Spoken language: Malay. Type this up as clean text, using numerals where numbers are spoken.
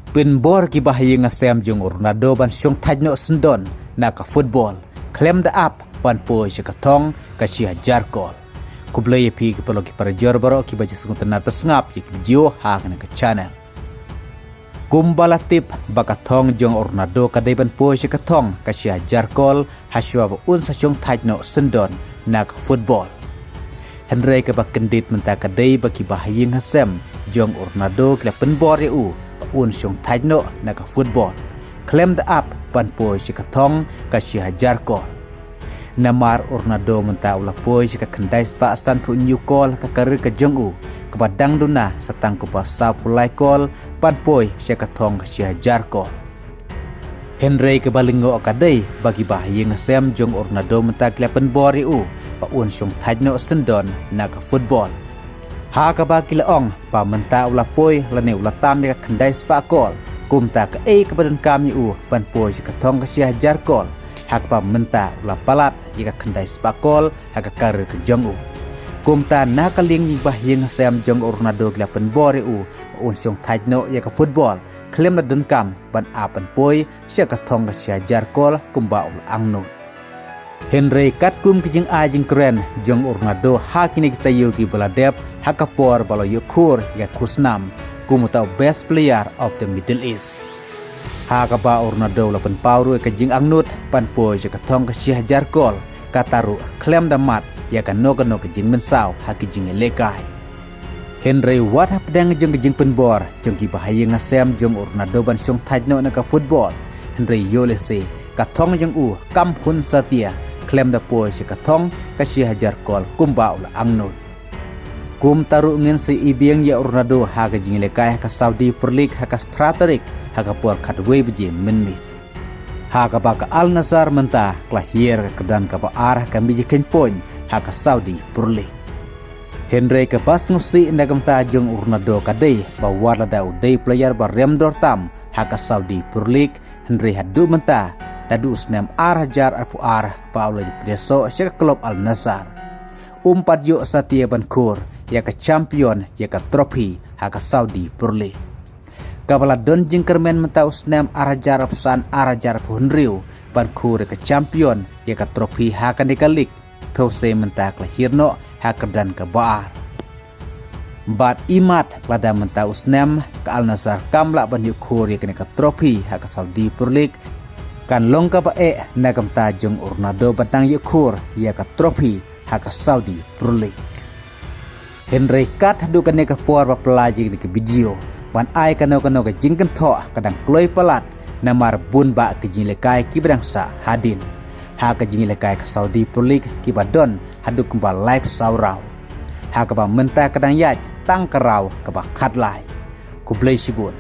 Pinbor ki bahaya ngasem jung Ronaldo ban syong tajno sendon na ka football. Klem da up pan po si katong ka siya jarkol. Kublay pi ki palo ki para jorbaro ki baca sungun tenar pesngap ki video ha kana ka channel. Kumbala tip bakatong jung Ronaldo ka day ban po si katong ka siya jarkol haswa ba un sa syong tajno sendon na ka football. Henry ka bakendit menta ka day baki bahaya ngasem jung Ronaldo kila pinbor ya un syong tajno na ka football. Klem da up pan po si katong ka si hajar kol. Namar Ronaldo menta ula po si ka kendai spa asan pu nyukol ka karir ka jong kepadang duna satang ko pa sa pulai kol pan po si katong ka si hajar kol. Henry ke balingo akadai bagi bahaya ngasem jong Ronaldo menta klepen bori pa un syong tajno sendon na ka football. Ha ka ba kilaong pa menta ula poy lane ula tam ka kendai spa kol kumta ka ka badan kami pan poy si katong ka siya jar kol hak pa menta ula palat ka kendai spa kol hak ka karir ka jong kumta nakaling bahyang sem jong Ronaldo glapen bori pa un syong tajno ka football klem na dun kam ban apan poy siya katong ka siya jar kol kumba ula angno. Henry kat kum kijing ajing keren jong Ronaldo hakini kita yogi baladep hakapor balo yukur ya kusnam kumutau best player of the Middle East. Hakaba Ronaldo lapan pauru ka jing angnut panpo je katong ka syah jarkol kataru klem damat ya kan no ka jing mensau hakijing lekai. Henry wat hapdang jong jing penbor jong ki bahaya ngasem jong Ronaldo ban syong tajno na ka football. Henry yolese katong jong kampun satia klem da po si katong kasi hajar kol kumba ula angnut. Kum taru ngin si ibiyang ya Ronaldo haga jing lekay ka Saudi Pro League hakas pratarik haga por kadwe beji minmi. Haga baka Al Nassr menta klahir ka kedan ka ba arah ka biji kenpoin haga Saudi Pro League. Henry ka bas ngusi indagam ta jong Ronaldo kadai ba warla da udai player ba remdor tam haga Saudi Pro League. Henry hadu menta dadu usnem arhajar arpu arah paula di preso syaka klub Al Nassr. Umpat yuk satia bankur ya ka champion ya ka trofi haka Saudi Pro League. Kabala don jing kermen menta usnem arhajar pesan arhajar pu Henry bankur ya ka champion ya ka trofi haka nikalik pause menta klahirno haka dan ka baar. Bat imat lada menta usnem ka Al Nassr kamla ban yukur ya ka trofi haka Saudi Pro League kan longka pa nagam ta jong Ronaldo batang yukur ya ka trofi haka Saudi Pro League. Henry kat hadu kan ka por pa pelaji ni ke video pan ai kano ka jingkan tho kadang kloi palat namar bun ba ke jing lekai ki badang sa hadin haka jing lekai ka Saudi Pro League ki badon hadu kumba live saurau haka ba menta kadang yaj tang karau ka ba khatlai ku blai sibun